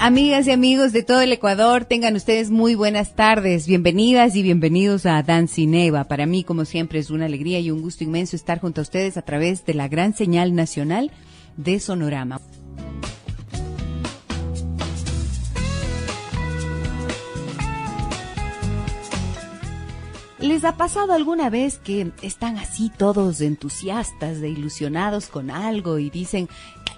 Amigas y amigos de todo el Ecuador, tengan ustedes muy buenas tardes. Bienvenidas y bienvenidos a Dancineva. Para mí, como siempre, es una alegría y un gusto inmenso estar junto a ustedes a través de la gran señal nacional de Sonorama. ¿Les ha pasado alguna vez que están así todos entusiastas, ilusionados con algo y dicen,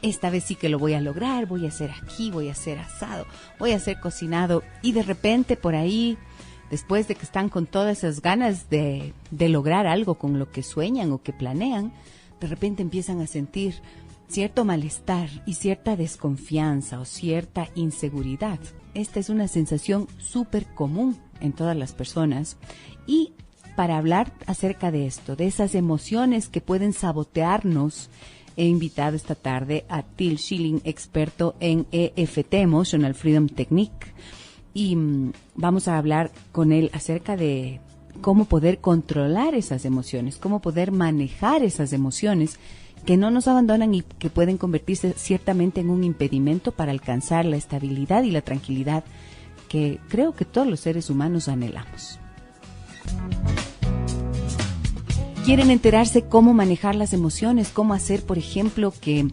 esta vez sí que lo voy a lograr, voy a hacer aquí, voy a hacer asado, voy a hacer cocinado, y de repente por ahí, después de que están con todas esas ganas de lograr algo con lo que sueñan o que planean, de repente empiezan a sentir cierto malestar y cierta desconfianza o cierta inseguridad? Esta es una sensación súper común en todas las personas, y para hablar acerca de esto, de esas emociones que pueden sabotearnos, he invitado esta tarde a Till Schilling, experto en EFT, Emotional Freedom Technique, y vamos a hablar con él acerca de cómo poder controlar esas emociones, cómo poder manejar esas emociones que no nos abandonan y que pueden convertirse ciertamente en un impedimento para alcanzar la estabilidad y la tranquilidad que creo que todos los seres humanos anhelamos. ¿Quieren enterarse cómo manejar las emociones? ¿Cómo hacer, por ejemplo, que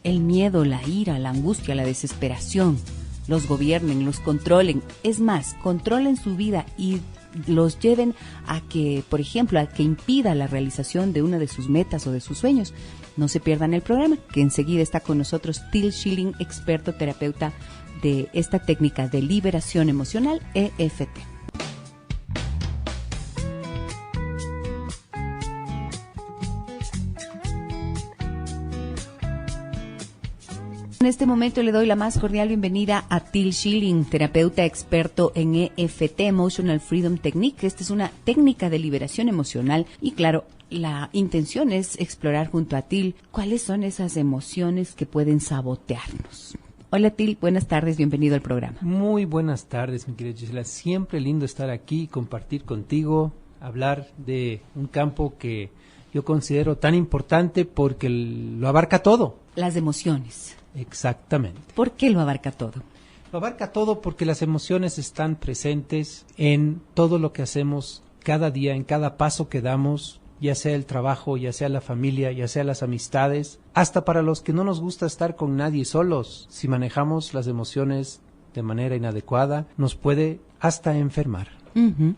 el miedo, la ira, la angustia, la desesperación los gobiernen, los controlen? Es más, controlen su vida y los lleven a que, por ejemplo, a que impida la realización de una de sus metas o de sus sueños. No se pierdan el programa, que enseguida está con nosotros Till Schilling, experto terapeuta de esta técnica de liberación emocional, EFT. En este momento le doy la más cordial bienvenida a Till Schilling, terapeuta experto en EFT, Emotional Freedom Technique. Esta es una técnica de liberación emocional y claro, la intención es explorar junto a Till cuáles son esas emociones que pueden sabotearnos. Hola Till, buenas tardes, bienvenido al programa. Muy buenas tardes, mi querida Gisela. Siempre lindo estar aquí, compartir contigo, hablar de un campo que yo considero tan importante porque lo abarca todo. Las emociones. Exactamente. ¿Por qué lo abarca todo? Lo abarca todo porque las emociones están presentes en todo lo que hacemos cada día, en cada paso que damos, ya sea el trabajo, ya sea la familia, ya sea las amistades, hasta para los que no nos gusta estar con nadie solos. Si manejamos las emociones de manera inadecuada, nos puede hasta enfermar. Uh-huh.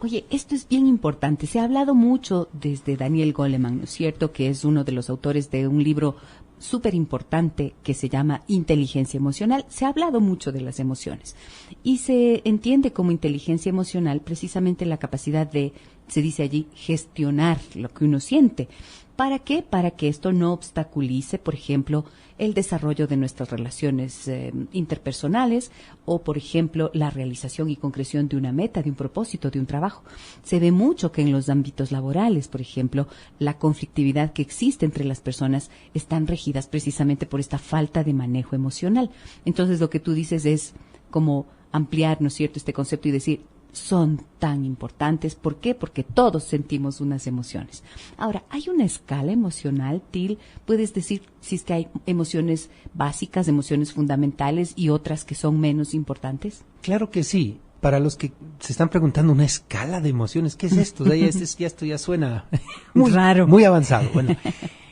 Oye, esto es bien importante. Se ha hablado mucho desde Daniel Goleman, ¿no es cierto?, que es uno de los autores de un libro súper importante que se llama Inteligencia Emocional. Se ha hablado mucho de las emociones y se entiende como inteligencia emocional precisamente la capacidad de, se dice allí, gestionar lo que uno siente. ¿Para qué? Para que esto no obstaculice, por ejemplo, el desarrollo de nuestras relaciones interpersonales o, por ejemplo, la realización y concreción de una meta, de un propósito, de un trabajo. Se ve mucho que en los ámbitos laborales, por ejemplo, la conflictividad que existe entre las personas están regidas precisamente por esta falta de manejo emocional. Entonces, lo que tú dices es como ampliar, ¿no es cierto?, este concepto y decir, son tan importantes. ¿Por qué? Porque todos sentimos unas emociones. Ahora, ¿hay una escala emocional, Till? ¿Puedes decir si es que hay emociones básicas, emociones fundamentales y otras que son menos importantes? Claro que sí. Para los que se están preguntando, ¿una escala de emociones? ¿Qué es esto? Esto ya suena muy raro, muy avanzado. Bueno,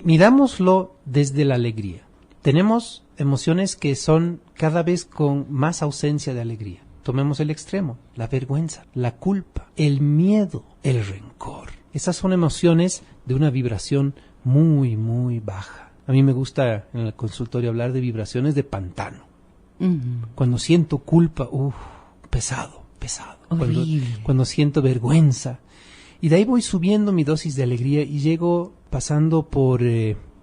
mirámoslo desde la alegría. Tenemos emociones que son cada vez con más ausencia de alegría. Tomemos el extremo, la vergüenza, la culpa, el miedo, el rencor. Esas son emociones de una vibración muy, muy baja. A mí me gusta en el consultorio hablar de vibraciones de pantano. Uh-huh. Cuando siento culpa, pesado. Cuando siento vergüenza. Y de ahí voy subiendo mi dosis de alegría y llego pasando por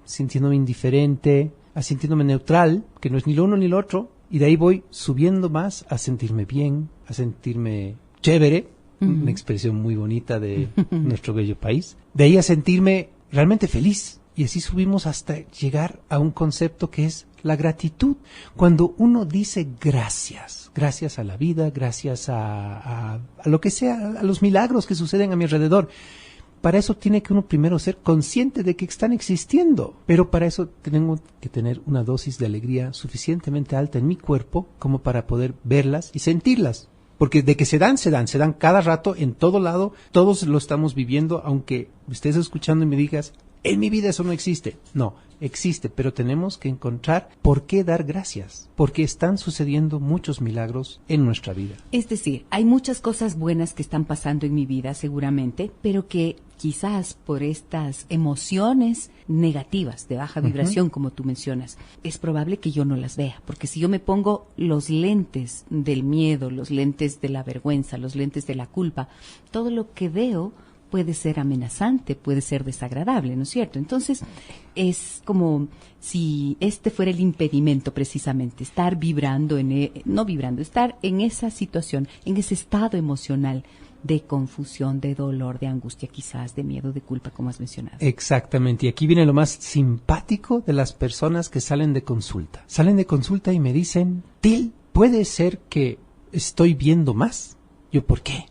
sintiéndome indiferente, a sintiéndome neutral, que no es ni lo uno ni lo otro. Y de ahí voy subiendo más a sentirme bien, a sentirme chévere, una expresión muy bonita de nuestro bello país. De ahí a sentirme realmente feliz. Y así subimos hasta llegar a un concepto que es la gratitud. Cuando uno dice gracias, gracias a la vida, gracias a lo que sea, a los milagros que suceden a mi alrededor. Para eso tiene que uno primero ser consciente de que están existiendo. Pero para eso tengo que tener una dosis de alegría suficientemente alta en mi cuerpo como para poder verlas y sentirlas. Porque de que se dan cada rato, en todo lado, todos lo estamos viviendo, aunque estés escuchando y me digas, en mi vida eso no existe. No, existe, pero tenemos que encontrar por qué dar gracias, porque están sucediendo muchos milagros en nuestra vida. Es decir, hay muchas cosas buenas que están pasando en mi vida seguramente, pero que quizás por estas emociones negativas de baja vibración, como tú mencionas, es probable que yo no las vea, porque si yo me pongo los lentes del miedo, los lentes de la vergüenza, los lentes de la culpa, todo lo que veo puede ser amenazante, puede ser desagradable, ¿no es cierto? Entonces, es como si este fuera el impedimento precisamente, estar vibrando, estar en esa situación, en ese estado emocional de confusión, de dolor, de angustia quizás, de miedo, de culpa, como has mencionado. Exactamente, y aquí viene lo más simpático de las personas que salen de consulta. Salen de consulta y me dicen, Til, ¿puede ser que estoy viendo más? Yo, ¿por qué?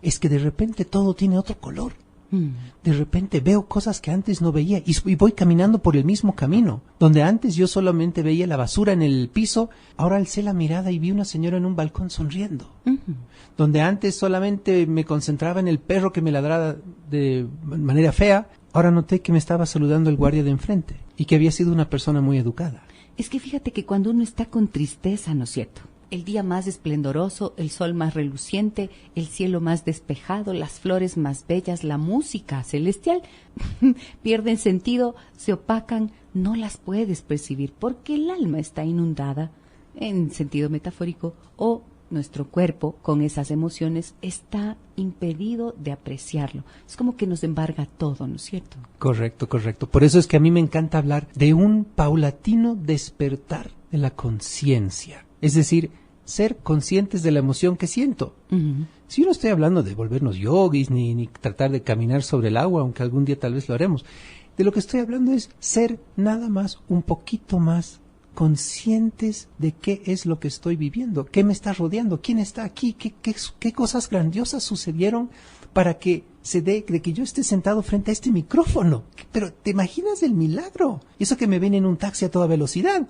Es que de repente todo tiene otro color. De repente veo cosas que antes no veía y voy caminando por el mismo camino. Donde antes yo solamente veía la basura en el piso, ahora alcé la mirada y vi una señora en un balcón sonriendo. Donde antes solamente me concentraba en el perro que me ladraba de manera fea, ahora noté que me estaba saludando el guardia de enfrente y que había sido una persona muy educada. Es que fíjate que cuando uno está con tristeza, ¿no es cierto? El día más esplendoroso, el sol más reluciente, el cielo más despejado, las flores más bellas, la música celestial, pierden sentido, se opacan, no las puedes percibir porque el alma está inundada, en sentido metafórico, o nuestro cuerpo con esas emociones está impedido de apreciarlo. Es como que nos embarga todo, ¿no es cierto? Correcto, correcto. Por eso es que a mí me encanta hablar de un paulatino despertar de la conciencia. Es decir, ser conscientes de la emoción que siento. Si yo no estoy hablando de volvernos yogis ni tratar de caminar sobre el agua, aunque algún día tal vez lo haremos, de lo que estoy hablando es ser nada más un poquito más conscientes de qué es lo que estoy viviendo, qué me está rodeando, quién está aquí, qué cosas grandiosas sucedieron para que se dé de que yo esté sentado frente a este micrófono. Pero ¿te imaginas el milagro? Eso que me ven en un taxi a toda velocidad.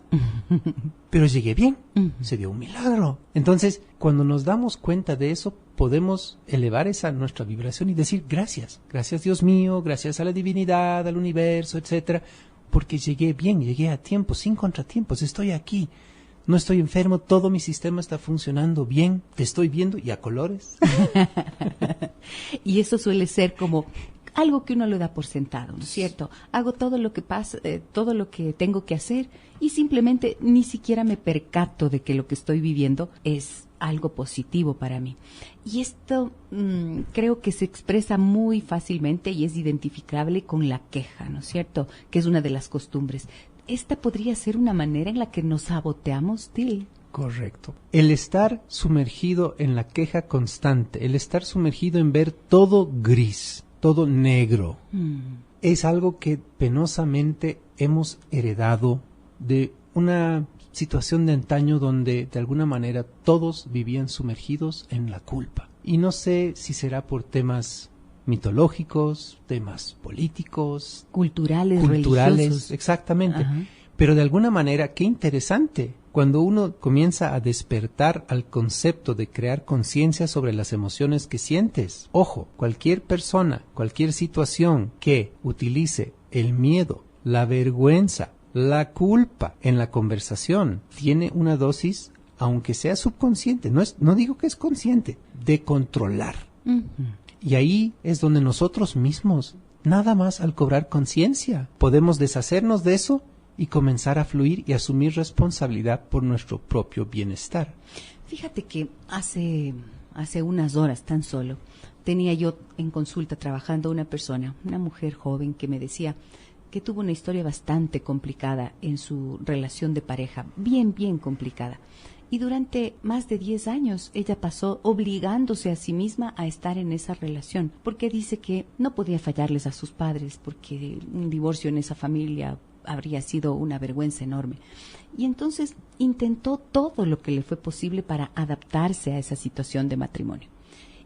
Pero llegué bien, se dio un milagro. Entonces, cuando nos damos cuenta de eso, podemos elevar esa nuestra vibración y decir gracias, gracias Dios mío, gracias a la divinidad, al universo, etcétera, porque llegué bien, llegué a tiempo, sin contratiempos, estoy aquí. No estoy enfermo, todo mi sistema está funcionando bien, te estoy viendo y a colores. Y eso suele ser como algo que uno lo da por sentado, ¿no es cierto? Hago todo lo que pasa, todo lo que tengo que hacer y simplemente ni siquiera me percato de que lo que estoy viviendo es algo positivo para mí. Y esto creo que se expresa muy fácilmente y es identificable con la queja, ¿no es cierto? Que es una de las costumbres. ¿Esta podría ser una manera en la que nos saboteamos, Til? Correcto. El estar sumergido en la queja constante, el estar sumergido en ver todo gris, todo negro, es algo que penosamente hemos heredado de una situación de antaño donde de alguna manera todos vivían sumergidos en la culpa. Y no sé si será por temas mitológicos, temas políticos, culturales, religiosos. Exactamente. Ajá. Pero de alguna manera, qué interesante, cuando uno comienza a despertar al concepto de crear conciencia sobre las emociones que sientes. Ojo, cualquier persona, cualquier situación que utilice el miedo, la vergüenza, la culpa en la conversación, tiene una dosis, aunque sea subconsciente, no digo que es consciente, de controlar. Y ahí es donde nosotros mismos, nada más al cobrar conciencia, podemos deshacernos de eso y comenzar a fluir y asumir responsabilidad por nuestro propio bienestar. Fíjate que hace unas horas tan solo tenía yo en consulta trabajando una persona, una mujer joven que me decía que tuvo una historia bastante complicada en su relación de pareja, bien complicada. Y durante más de 10 años ella pasó obligándose a sí misma a estar en esa relación, porque dice que no podía fallarles a sus padres, porque un divorcio en esa familia habría sido una vergüenza enorme. Y entonces intentó todo lo que le fue posible para adaptarse a esa situación de matrimonio.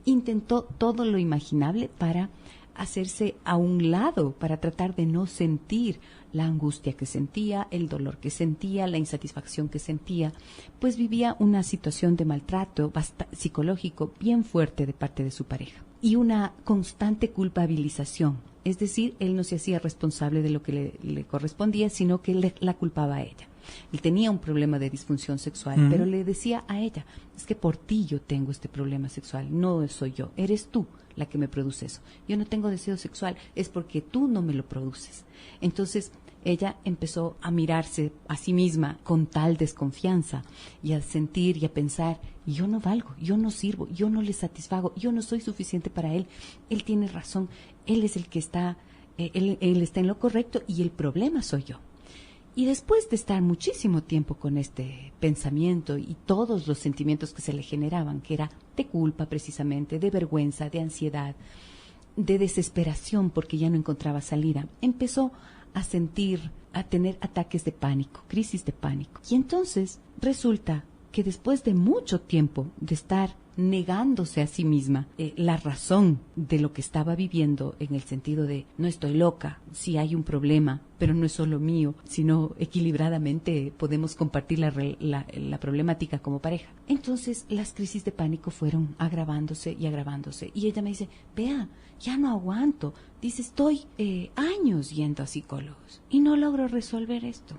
Intentó todo lo imaginable para hacerse a un lado para tratar de no sentir la angustia que sentía, el dolor que sentía, la insatisfacción que sentía, pues vivía una situación de maltrato psicológico bien fuerte de parte de su pareja y una constante culpabilización. Es decir, él no se hacía responsable de lo que le correspondía, sino que la culpaba a ella. Él tenía un problema de disfunción sexual, pero le decía a ella, es que por ti yo tengo este problema sexual, no soy yo, eres tú la que me produce eso. Yo no tengo deseo sexual, es porque tú no me lo produces. Entonces, ella empezó a mirarse a sí misma con tal desconfianza y a sentir y a pensar, yo no valgo, yo no sirvo, yo no le satisfago, yo no soy suficiente para él, él tiene razón, él es el que está, él está en lo correcto y el problema soy yo. Y después de estar muchísimo tiempo con este pensamiento y todos los sentimientos que se le generaban, que era de culpa precisamente, de vergüenza, de ansiedad, de desesperación porque ya no encontraba salida, empezó a tener ataques de pánico, crisis de pánico. Y entonces resulta que después de mucho tiempo de estar negándose a sí misma la razón de lo que estaba viviendo, en el sentido de no estoy loca, sí hay un problema, pero no es solo mío, sino equilibradamente podemos compartir la problemática como pareja. Entonces las crisis de pánico fueron agravándose y agravándose y ella me dice, vea, ya no aguanto, dice, estoy años yendo a psicólogos y no logro resolver esto.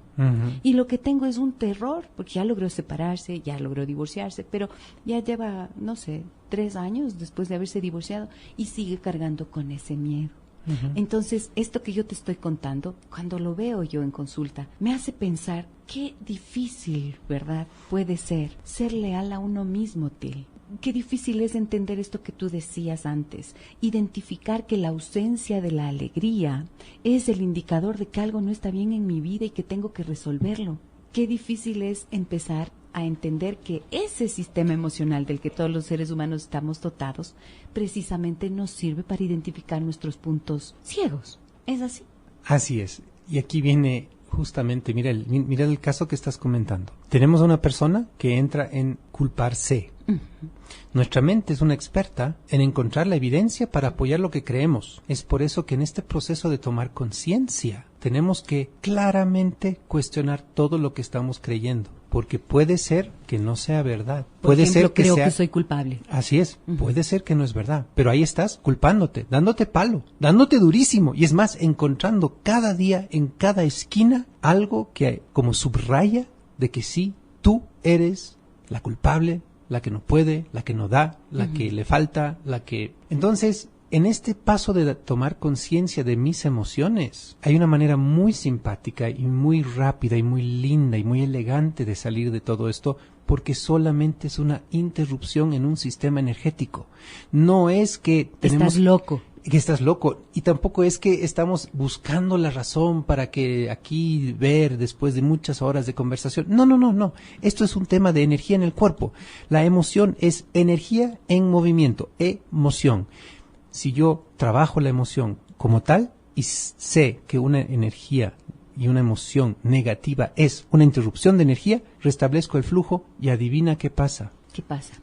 Y lo que tengo es un terror, porque ya logró separarse, ya logró divorciarse, pero ya lleva, no sé, 3 años después de haberse divorciado y sigue cargando con ese miedo. Entonces, esto que yo te estoy contando, cuando lo veo yo en consulta, me hace pensar qué difícil, ¿verdad?, puede ser leal a uno mismo, Til. Qué difícil es entender esto que tú decías antes, identificar que la ausencia de la alegría es el indicador de que algo no está bien en mi vida y que tengo que resolverlo. Qué difícil es empezar a entender que ese sistema emocional del que todos los seres humanos estamos dotados precisamente nos sirve para identificar nuestros puntos ciegos. ¿Es así? Así es. Y aquí viene justamente, mira el caso que estás comentando. Tenemos a una persona que entra en culparse. Nuestra mente es una experta en encontrar la evidencia para apoyar lo que creemos. Es por eso que en este proceso de tomar conciencia tenemos que claramente cuestionar todo lo que estamos creyendo, porque puede ser que no sea verdad. Puede ser que creo que soy culpable. Así es, puede ser que no es verdad, pero ahí estás culpándote, dándote palo, dándote durísimo, y es más, encontrando cada día en cada esquina algo que como subraya de que sí, tú eres la culpable, la que no puede, la que no da, la que le falta, la que... Entonces, en este paso de tomar conciencia de mis emociones, hay una manera muy simpática y muy rápida y muy linda y muy elegante de salir de todo esto, porque solamente es una interrupción en un sistema energético. No es que tenemos... Estás loco. Que estás loco, y tampoco es que estamos buscando la razón para que aquí ver después de muchas horas de conversación. No. Esto es un tema de energía en el cuerpo. La emoción es energía en movimiento, emoción. Si yo trabajo la emoción como tal y sé que una energía y una emoción negativa es una interrupción de energía, restablezco el flujo y adivina qué pasa. ¿Qué pasa?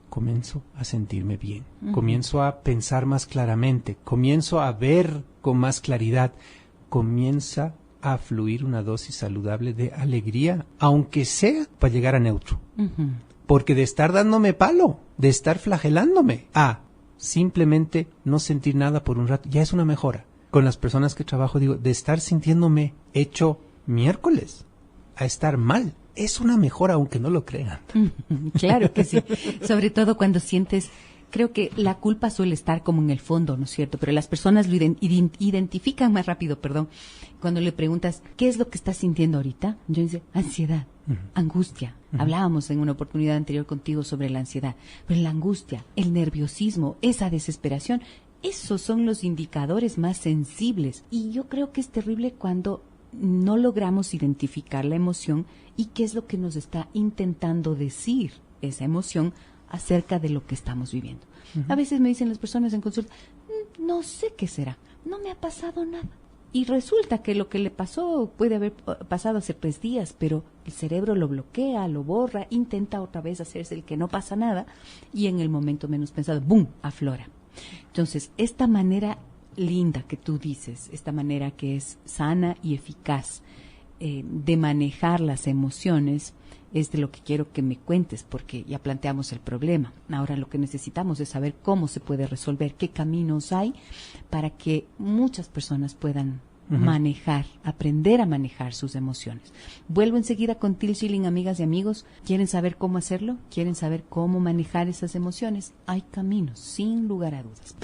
Comienzo a sentirme bien, comienzo a pensar más claramente, comienzo a ver con más claridad, comienza a fluir una dosis saludable de alegría, aunque sea para llegar a neutro. Porque de estar dándome palo, de estar flagelándome, simplemente no sentir nada por un rato, ya es una mejora. Con las personas que trabajo digo, de estar sintiéndome hecho miércoles a estar mal, es una mejora aunque no lo crean. Claro que sí, sobre todo cuando sientes, creo que la culpa suele estar como en el fondo, ¿no es cierto? Pero las personas lo identifican más rápido, cuando le preguntas, ¿qué es lo que estás sintiendo ahorita? Yo dice, ansiedad, angustia. Hablábamos en una oportunidad anterior contigo sobre la ansiedad, pero la angustia, el nerviosismo, esa desesperación, esos son los indicadores más sensibles. Y yo creo que es terrible cuando no logramos identificar la emoción y qué es lo que nos está intentando decir esa emoción acerca de lo que estamos viviendo. A veces me dicen las personas en consulta, no sé qué será, no me ha pasado nada. Y resulta que lo que le pasó puede haber pasado hace 3 días, pero el cerebro lo bloquea, lo borra, intenta otra vez hacerse el que no pasa nada y en el momento menos pensado, ¡bum!, aflora. Entonces, esta manera linda que tú dices, esta manera que es sana y eficaz de manejar las emociones, es de lo que quiero que me cuentes, porque ya planteamos el problema. Ahora lo que necesitamos es saber cómo se puede resolver, qué caminos hay para que muchas personas puedan manejar, aprender a manejar sus emociones. Vuelvo enseguida con Till Schilling, amigas y amigos. ¿Quieren saber cómo hacerlo? ¿Quieren saber cómo manejar esas emociones? Hay caminos, sin lugar a dudas.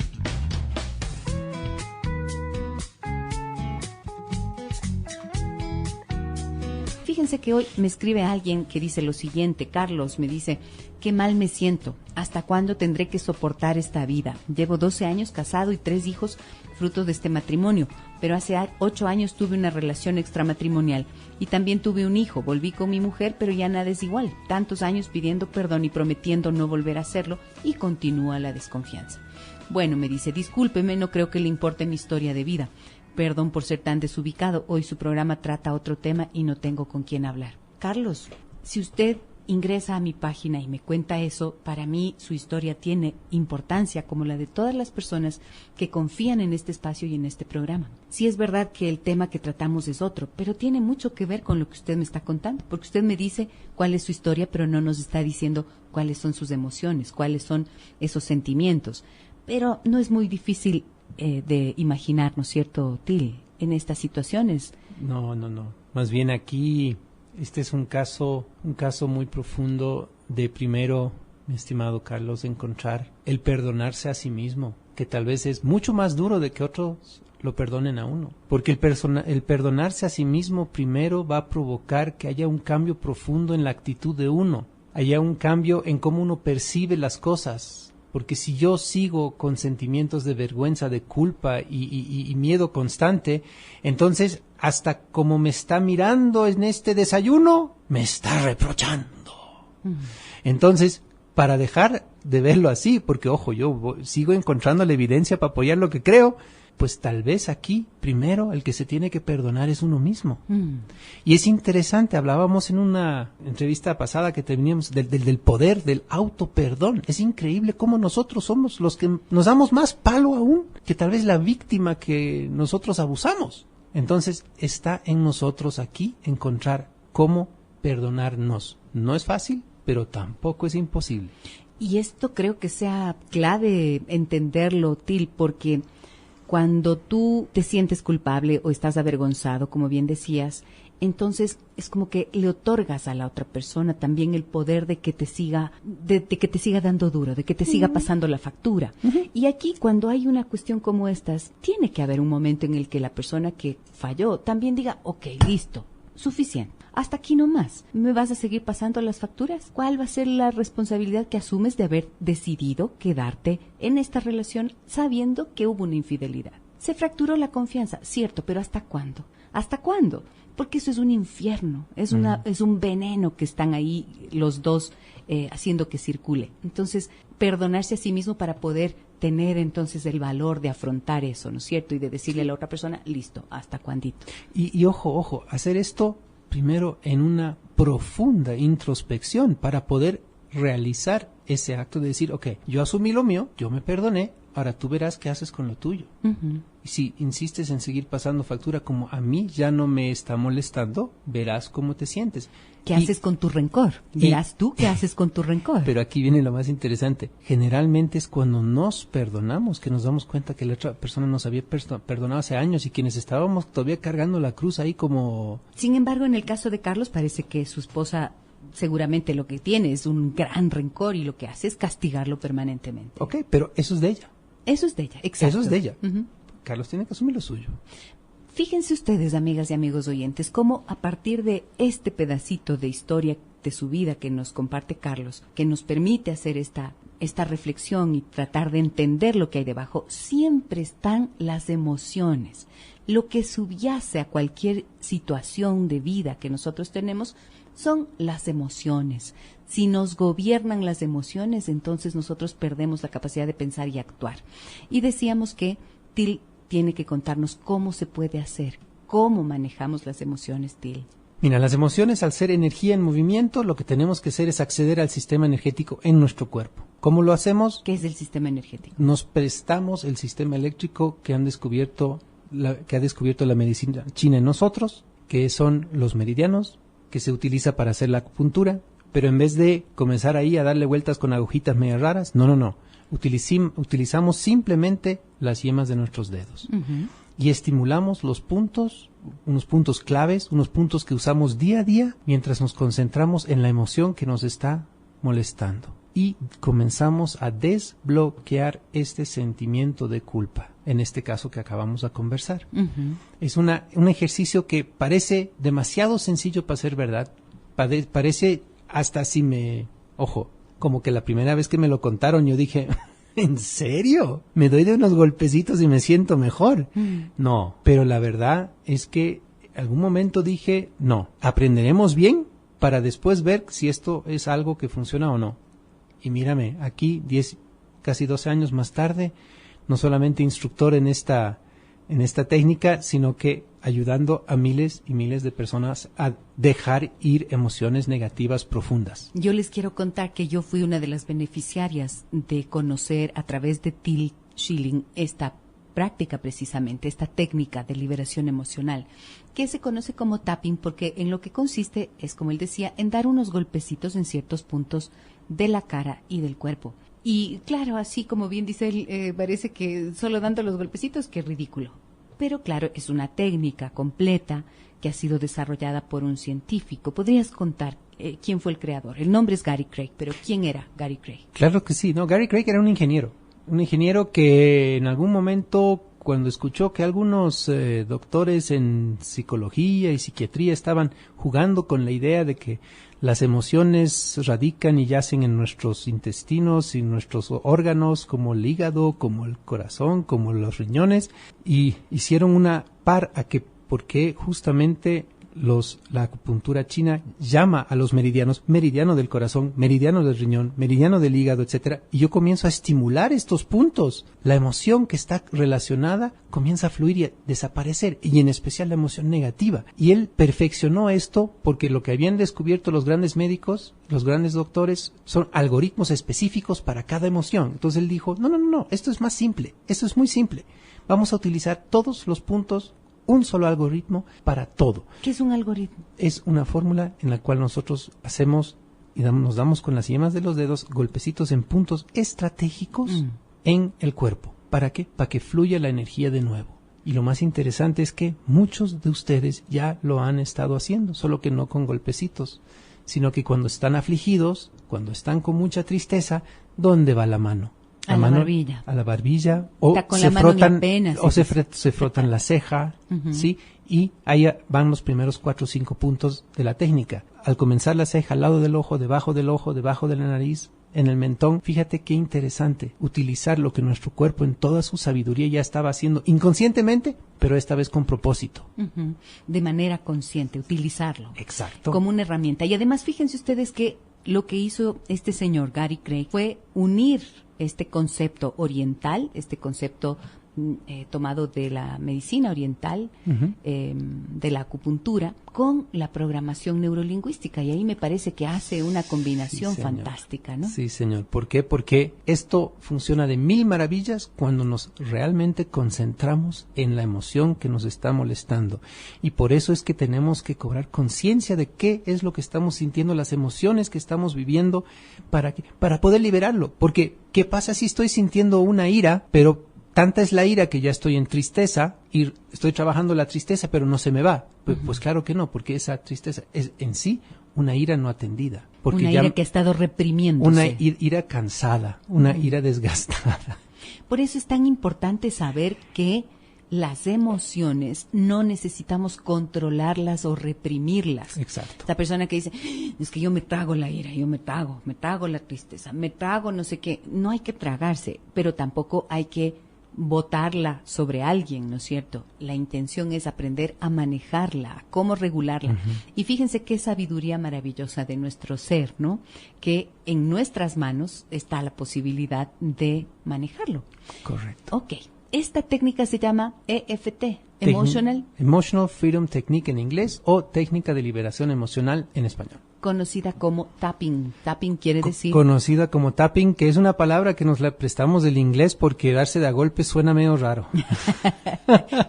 Fíjense que hoy me escribe alguien que dice lo siguiente. Carlos me dice: qué mal me siento, ¿hasta cuándo tendré que soportar esta vida? Llevo 12 años casado y 3 hijos fruto de este matrimonio, pero hace 8 años tuve una relación extramatrimonial y también tuve un hijo. Volví con mi mujer, pero ya nada es igual. Tantos años pidiendo perdón y prometiendo no volver a hacerlo, y continúa la desconfianza. Bueno, me dice, discúlpeme, no creo que le importe mi historia de vida. Perdón por ser tan desubicado. Hoy su programa trata otro tema y no tengo con quién hablar. Carlos, si usted ingresa a mi página y me cuenta eso, para mí su historia tiene importancia, como la de todas las personas que confían en este espacio y en este programa. Sí es verdad que el tema que tratamos es otro, pero tiene mucho que ver con lo que usted me está contando, porque usted me dice cuál es su historia, pero no nos está diciendo cuáles son sus emociones, cuáles son esos sentimientos. Pero no es muy difícil de imaginar, ¿no es cierto, Till, en estas situaciones? No. Más bien aquí, este es un caso muy profundo de, primero, mi estimado Carlos, encontrar el perdonarse a sí mismo, que tal vez es mucho más duro de que otros lo perdonen a uno. Porque el perdonarse a sí mismo primero va a provocar que haya un cambio profundo en la actitud de uno, haya un cambio en cómo uno percibe las cosas. Porque si yo sigo con sentimientos de vergüenza, de culpa y miedo constante, entonces hasta como me está mirando en este desayuno, me está reprochando. Entonces, para dejar de verlo así, porque ojo, yo sigo encontrando la evidencia para apoyar lo que creo, pues tal vez aquí, primero, el que se tiene que perdonar es uno mismo. Y es interesante, hablábamos en una entrevista pasada que teníamos del poder del autoperdón. Es increíble cómo nosotros somos los que nos damos más palo aún que tal vez la víctima que nosotros abusamos. Entonces, está en nosotros aquí encontrar cómo perdonarnos. No es fácil, pero tampoco es imposible. Y esto creo que sea clave entenderlo, Till, porque cuando tú te sientes culpable o estás avergonzado, como bien decías, entonces es como que le otorgas a la otra persona también el poder de que te siga, de que te siga dando duro, de que te siga pasando la factura. Y aquí, cuando hay una cuestión como estas, tiene que haber un momento en el que la persona que falló también diga, ok, listo, suficiente. Hasta aquí nomás. ¿Me vas a seguir pasando las facturas? ¿Cuál va a ser la responsabilidad que asumes de haber decidido quedarte en esta relación sabiendo que hubo una infidelidad? Se fracturó la confianza, cierto, pero ¿hasta cuándo? ¿Hasta cuándo? Porque eso es un infierno, es un veneno que están ahí los dos haciendo que circule. Entonces, perdonarse a sí mismo para poder tener entonces el valor de afrontar eso, ¿no es cierto? Y de decirle a la otra persona, listo, ¿hasta cuándito? Y ojo, hacer esto primero en una profunda introspección para poder realizar ese acto de decir, ok, yo asumí lo mío, yo me perdoné, ahora tú verás qué haces con lo tuyo. Y si insistes en seguir pasando factura como a mí ya no me está molestando, verás cómo te sientes. ¿Qué haces con tu rencor? Verás tú qué haces con tu rencor. Pero aquí viene lo más interesante. Generalmente es cuando nos perdonamos que nos damos cuenta que la otra persona nos había perdonado hace años y quienes estábamos todavía cargando la cruz ahí como... Sin embargo, en el caso de Carlos parece que su esposa seguramente lo que tiene es un gran rencor y lo que hace es castigarlo permanentemente. Ok, pero eso es de ella. Eso es de ella, exacto. Eso es de ella. Carlos tiene que asumir lo suyo. Fíjense ustedes, amigas y amigos oyentes, cómo a partir de este pedacito de historia de su vida que nos comparte Carlos, que nos permite hacer esta reflexión y tratar de entender lo que hay debajo, siempre están las emociones. Lo que subyace a cualquier situación de vida que nosotros tenemos son las emociones. Si nos gobiernan las emociones, entonces nosotros perdemos la capacidad de pensar y actuar. Y decíamos que Till tiene que contarnos cómo se puede hacer, cómo manejamos las emociones, Till. Mira, las emociones, al ser energía en movimiento, lo que tenemos que hacer es acceder al sistema energético en nuestro cuerpo. ¿Cómo lo hacemos? ¿Qué es el sistema energético? Nos prestamos el sistema eléctrico que ha descubierto la medicina china en nosotros, que son los meridianos, que se utiliza para hacer la acupuntura, pero en vez de comenzar ahí a darle vueltas con agujitas medio raras, no. Utilizamos simplemente las yemas de nuestros dedos. Y estimulamos los puntos, unos puntos claves, unos puntos que usamos día a día mientras nos concentramos en la emoción que nos está molestando. Y comenzamos a desbloquear este sentimiento de culpa, en este caso que acabamos de conversar. Es un ejercicio que parece demasiado sencillo para ser verdad. Parece hasta ojo, como que la primera vez que me lo contaron yo dije... ¿En serio? ¿Me doy de unos golpecitos y me siento mejor? No, pero la verdad es que en algún momento dije, no, aprenderemos bien para después ver si esto es algo que funciona o no. Y mírame, aquí, casi 12 años más tarde, no solamente instructor en esta técnica, sino que ayudando a miles y miles de personas a dejar ir emociones negativas profundas. Yo les quiero contar que yo fui una de las beneficiarias de conocer a través de Till Schilling esta práctica precisamente, esta técnica de liberación emocional, que se conoce como tapping porque en lo que consiste es, como él decía, en dar unos golpecitos en ciertos puntos de la cara y del cuerpo. Y claro, así como bien dice él, parece que solo dando los golpecitos, qué ridículo. Pero claro, es una técnica completa que ha sido desarrollada por un científico. ¿Podrías contar quién fue el creador? El nombre es Gary Craig, pero ¿quién era Gary Craig? Claro que sí, Gary Craig era un ingeniero que en algún momento, cuando escuchó que algunos doctores en psicología y psiquiatría estaban jugando con la idea de que las emociones radican y yacen en nuestros intestinos y nuestros órganos, como el hígado, como el corazón, como los riñones, y hicieron una par a que, porque justamente la acupuntura china llama a los meridianos, meridiano del corazón, meridiano del riñón, meridiano del hígado, etcétera, y yo comienzo a estimular estos puntos. La emoción que está relacionada comienza a fluir y a desaparecer, y en especial la emoción negativa. Y él perfeccionó esto porque lo que habían descubierto los grandes médicos, los grandes doctores, son algoritmos específicos para cada emoción. Entonces él dijo, no, esto es más simple, esto es muy simple. Vamos a utilizar todos los puntos, un solo algoritmo para todo. ¿Qué es un algoritmo? Es una fórmula en la cual nosotros hacemos y nos damos con las yemas de los dedos golpecitos en puntos estratégicos en el cuerpo. ¿Para qué? Para que fluya la energía de nuevo. Y lo más interesante es que muchos de ustedes ya lo han estado haciendo, solo que no con golpecitos, sino que cuando están afligidos, cuando están con mucha tristeza, ¿dónde va la mano? A la barbilla. A la barbilla, o se frotan, se frotan la ceja, ¿sí? Y ahí van los primeros 4 o 5 puntos de la técnica. Al comenzar la ceja, al lado del ojo, debajo de la nariz, en el mentón. Fíjate qué interesante utilizar lo que nuestro cuerpo en toda su sabiduría ya estaba haciendo inconscientemente, pero esta vez con propósito. De manera consciente, utilizarlo. Exacto. Como una herramienta. Y además, fíjense ustedes que lo que hizo este señor Gary Craig fue unir este concepto oriental, este concepto tomado de la medicina oriental, de la acupuntura, con la programación neurolingüística. Y ahí me parece que hace una combinación fantástica, ¿no? Sí, señor. ¿Por qué? Porque esto funciona de mil maravillas cuando nos realmente concentramos en la emoción que nos está molestando. Y por eso es que tenemos que cobrar conciencia de qué es lo que estamos sintiendo, las emociones que estamos viviendo, para poder liberarlo. Porque, ¿qué pasa si estoy sintiendo una ira, pero tanta es la ira que ya estoy en tristeza y estoy trabajando la tristeza, pero no se me va? Pues claro que no, porque esa tristeza es en sí una ira no atendida. Porque una ira que ha estado reprimiéndose. Una ira cansada, una ira desgastada. Por eso es tan importante saber que las emociones no necesitamos controlarlas o reprimirlas. Exacto. Esta persona que dice, es que yo me trago la ira, yo me trago la tristeza, me trago no sé qué. No hay que tragarse, pero tampoco hay que botarla sobre alguien, ¿no es cierto? La intención es aprender a manejarla, a cómo regularla. Y fíjense qué sabiduría maravillosa de nuestro ser, ¿no? Que en nuestras manos está la posibilidad de manejarlo. Correcto. Ok. Esta técnica se llama EFT, Emotional Freedom Technique en inglés o técnica de liberación emocional en español. Conocida como tapping. Tapping quiere decir... Conocida como tapping, que es una palabra que nos la prestamos del inglés porque darse de a golpe suena medio raro.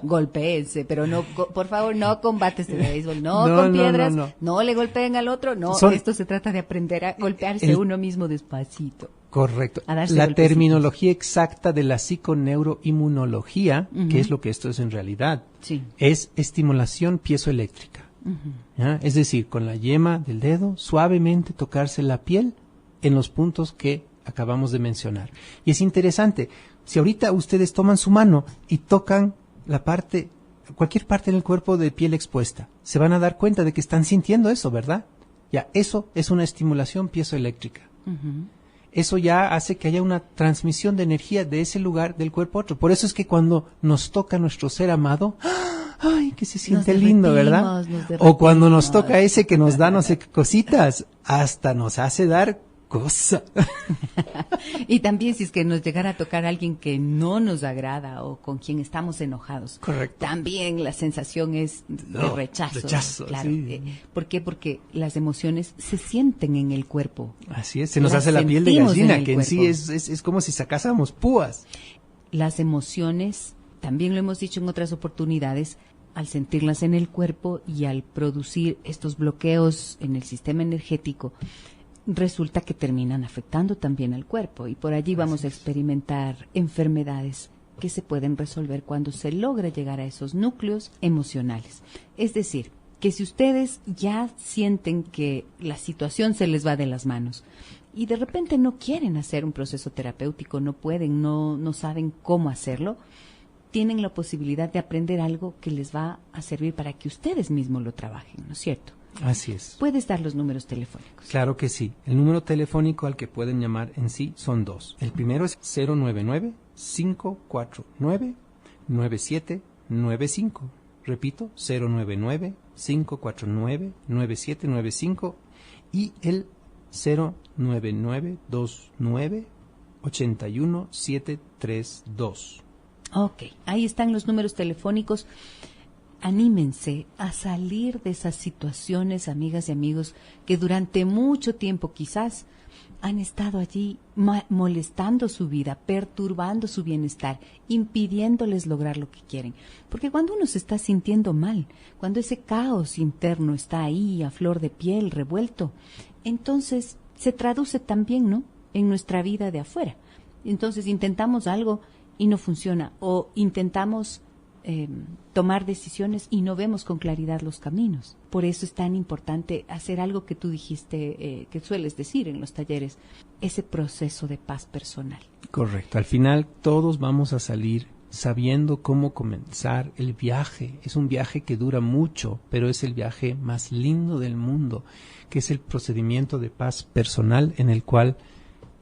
Golpéense, pero no, por favor, no combates de béisbol, no con piedras, no le golpeen al otro, esto se trata de aprender a golpearse uno mismo despacito. Correcto. La terminología exacta de la psiconeuroinmunología, que es lo que esto es en realidad, es estimulación piezoeléctrica. Es decir, con la yema del dedo, suavemente tocarse la piel en los puntos que acabamos de mencionar. Y es interesante, si ahorita ustedes toman su mano y tocan cualquier parte del cuerpo de piel expuesta, se van a dar cuenta de que están sintiendo eso, ¿verdad? Ya, eso es una estimulación piezoeléctrica. Eso ya hace que haya una transmisión de energía de ese lugar del cuerpo a otro. Por eso es que cuando nos toca nuestro ser amado, ¡ay, que se siente lindo!, ¿verdad? O cuando nos toca ese que nos da no sé qué cositas, hasta nos hace dar cosa. Y también si es que nos llegara a tocar a alguien que no nos agrada o con quien estamos enojados. Correcto. También la sensación es de rechazo. Claro. Sí. ¿Por qué? Porque las emociones se sienten en el cuerpo. Así es, se nos hace la piel de gallina, que en sí es como si sacásemos púas. Las emociones, también lo hemos dicho en otras oportunidades, al sentirlas en el cuerpo y al producir estos bloqueos en el sistema energético, resulta que terminan afectando también al cuerpo y por allí vamos a experimentar enfermedades que se pueden resolver cuando se logra llegar a esos núcleos emocionales. Es decir, que si ustedes ya sienten que la situación se les va de las manos y de repente no quieren hacer un proceso terapéutico, no pueden, no saben cómo hacerlo, tienen la posibilidad de aprender algo que les va a servir para que ustedes mismos lo trabajen, ¿no es cierto? Así es. ¿Puedes dar los números telefónicos? Claro que sí. El número telefónico al que pueden llamar en sí son dos. El primero es 099-549-9795. Repito, 099-549-9795 y el 099-29-81732. Ok, ahí están los números telefónicos. Anímense a salir de esas situaciones, amigas y amigos, que durante mucho tiempo quizás han estado allí molestando su vida, perturbando su bienestar, impidiéndoles lograr lo que quieren. Porque cuando uno se está sintiendo mal, cuando ese caos interno está ahí a flor de piel, revuelto, entonces se traduce también, ¿no?, en nuestra vida de afuera. Entonces intentamos algo y no funciona, o intentamos tomar decisiones y no vemos con claridad los caminos. Por eso es tan importante hacer algo que tú dijiste, que sueles decir en los talleres, ese proceso de paz personal. Correcto. Al final todos vamos a salir sabiendo cómo comenzar el viaje. Es un viaje que dura mucho, pero es el viaje más lindo del mundo, que es el procedimiento de paz personal en el cual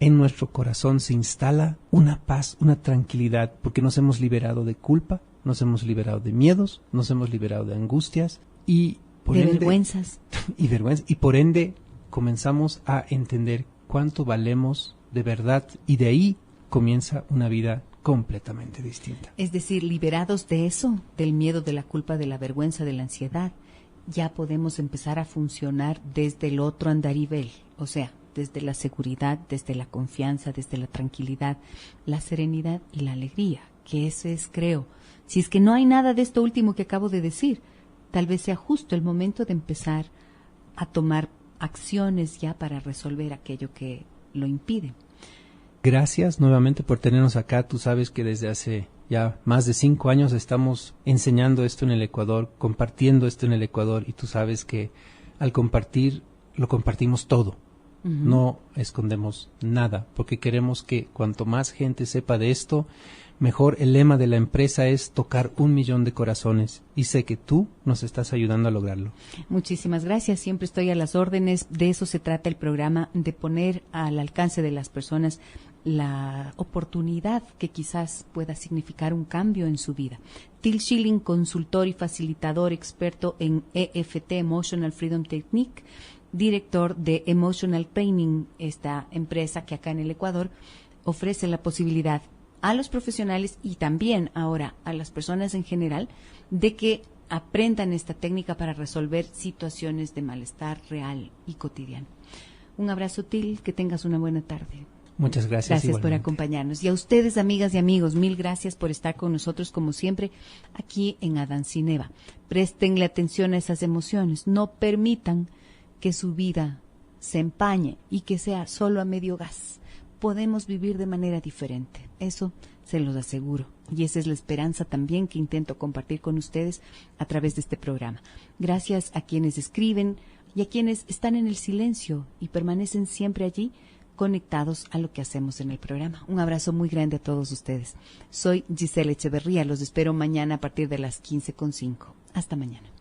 en nuestro corazón se instala una paz, una tranquilidad, porque nos hemos liberado de culpa, nos hemos liberado de miedos, nos hemos liberado de angustias y por ende, vergüenzas. Y por ende comenzamos a entender cuánto valemos de verdad y de ahí comienza una vida completamente distinta. Es decir, liberados de eso, del miedo, de la culpa, de la vergüenza, de la ansiedad, ya podemos empezar a funcionar desde el otro andarivel, o sea, desde la seguridad, desde la confianza, desde la tranquilidad, la serenidad y la alegría, que eso es, creo. Si es que no hay nada de esto último que acabo de decir, tal vez sea justo el momento de empezar a tomar acciones ya para resolver aquello que lo impide. Gracias nuevamente por tenernos acá. Tú sabes que desde hace ya más de 5 años estamos enseñando esto en el Ecuador, compartiendo esto en el Ecuador, y tú sabes que al compartir, lo compartimos todo. No escondemos nada, porque queremos que cuanto más gente sepa de esto, mejor. El lema de la empresa es tocar 1 millón de corazones y sé que tú nos estás ayudando a lograrlo. Muchísimas gracias, siempre estoy a las órdenes. De eso se trata el programa, de poner al alcance de las personas la oportunidad que quizás pueda significar un cambio en su vida. Till Schilling, consultor y facilitador experto en EFT, Emotional Freedom Technique, director de Emotional Training, esta empresa que acá en el Ecuador ofrece la posibilidad a los profesionales y también ahora a las personas en general de que aprendan esta técnica para resolver situaciones de malestar real y cotidiano. Un abrazo, Til, que tengas una buena tarde. Muchas gracias. Gracias por igualmente. acompañarnos. Y a ustedes, amigas y amigos, mil gracias por estar con nosotros, como siempre, aquí en Adán Cineva. Préstenle atención a esas emociones. No permitan que su vida se empañe y que sea solo a medio gas. Podemos vivir de manera diferente. Eso se los aseguro. Y esa es la esperanza también que intento compartir con ustedes a través de este programa. Gracias a quienes escriben y a quienes están en el silencio y permanecen siempre allí, conectados a lo que hacemos en el programa. Un abrazo muy grande a todos ustedes. Soy Gisela Echeverría. Los espero mañana a partir de las 15:05. Hasta mañana.